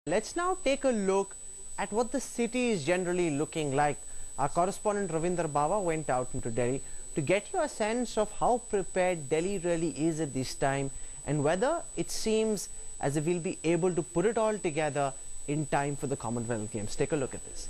Let's now take a look at what the city is generally looking like. Our correspondent Ravinder Bawa went out into Delhi to get you a sense of how prepared Delhi really is at this time and whether it seems as if we'll be able to put it all together in time for the Commonwealth Games. Take a look at this.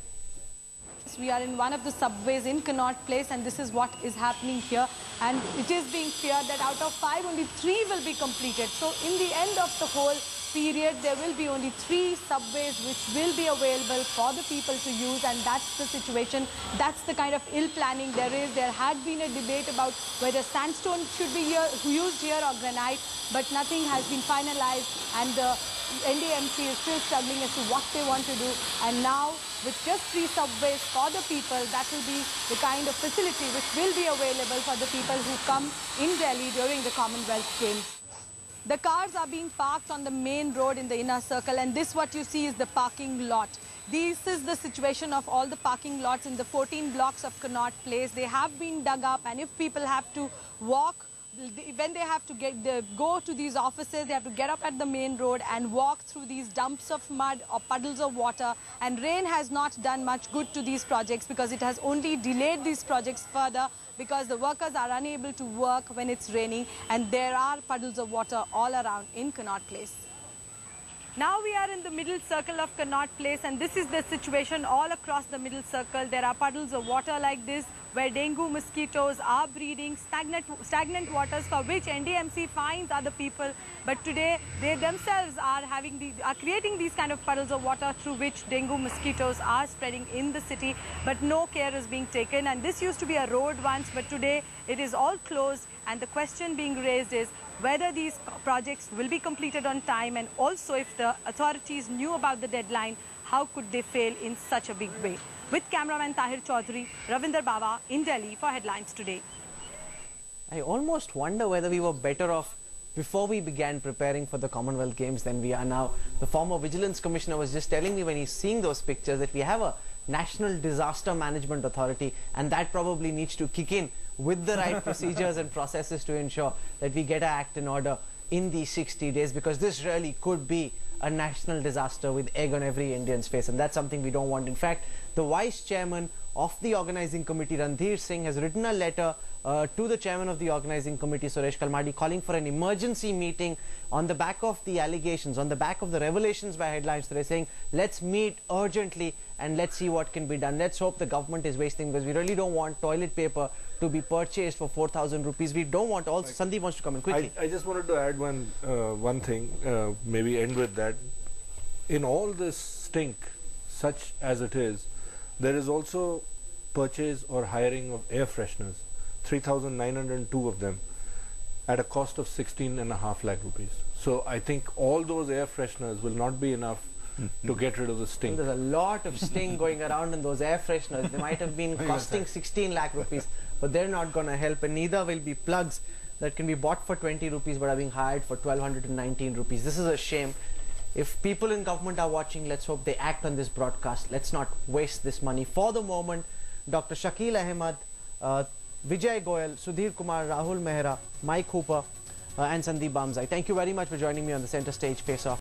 We are in one of the subways in Connaught Place, and this is what is happening here, and it is being feared that out of 5 only 3 will be completed. So in the end of the whole period there will be only 3 subways which will be available for the people to use, and that's the situation. That's the kind of ill planning there is. There had been a debate about whether sandstone should be used here or granite, but nothing has been finalized, and the NDMC is still struggling as to what they want to do. And now with just 3 subways for the people, that will be the kind of facility which will be available for the people who come in Delhi during the Commonwealth Games. The cars are being parked on the main road in the inner circle, and this what you see is the parking lot. This is the situation of all the parking lots in the 14 blocks of Connaught Place. They have been dug up, and if people have to walk, when they have to go to these offices, they have to get up at the main road and walk through these dumps of mud or puddles of water. And rain has not done much good to these projects because it has only delayed these projects further, because the workers are unable to work when it's raining, and there are puddles of water all around in Connaught Place. Now we are in the middle circle of Connaught Place, and this is the situation all across the middle circle. There are puddles of water like this where dengue mosquitoes are breeding, stagnant waters for which NDMC fines other people. But today they themselves are creating these kind of puddles of water through which dengue mosquitoes are spreading in the city, but no care is being taken. And this used to be a road once, but today it is all closed, and the question being raised is whether these projects will be completed on time, and also if the authorities knew about the deadline, how could they fail in such a big way? With cameraman Tahir Chaudhary, Ravinder Bawa in Delhi for Headlines Today. I almost wonder whether we were better off before we began preparing for the Commonwealth Games than we are now. The former Vigilance Commissioner was just telling me when he's seeing those pictures that we have a National Disaster Management Authority, and that probably needs to kick in with the right procedures and processes to ensure that we get our act in order in these 60 days, because this really could be a national disaster with egg on every Indian's face, and that's something we don't want. In fact, the Vice Chairman of the Organising Committee, Randhir Singh, has written a letter to the Chairman of the Organising Committee, Suresh Kalmadi, calling for an emergency meeting on the back of the allegations, on the back of the revelations by Headlines Today, saying let's meet urgently and let's see what can be done. Let's hope the government is wasting, because we really don't want toilet paper to be purchased for 4,000 rupees. We don't want also. Sandeep wants to come in quickly. I just wanted to add one thing, maybe end with that. In all this stink, such as it is, there is also purchase or hiring of air fresheners, 3,902 of them, at a cost of 16.5 lakh rupees. So I think all those air fresheners will not be enough to get rid of the stink. There's a lot of stink going around in those air fresheners. They might have been costing 16 lakh rupees, but they're not going to help, and neither will be plugs that can be bought for 20 rupees but are being hired for 1,219 rupees. This is a shame. If people in government are watching, let's hope they act on this broadcast. Let's not waste this money. For the moment, Dr. Shakil Ahmed, Vijay Goyal, Sudhir Kumar, Rahul Mehra, Mike Hooper and Sandeep Bamzai, thank you very much for joining me on the Center Stage Face Off.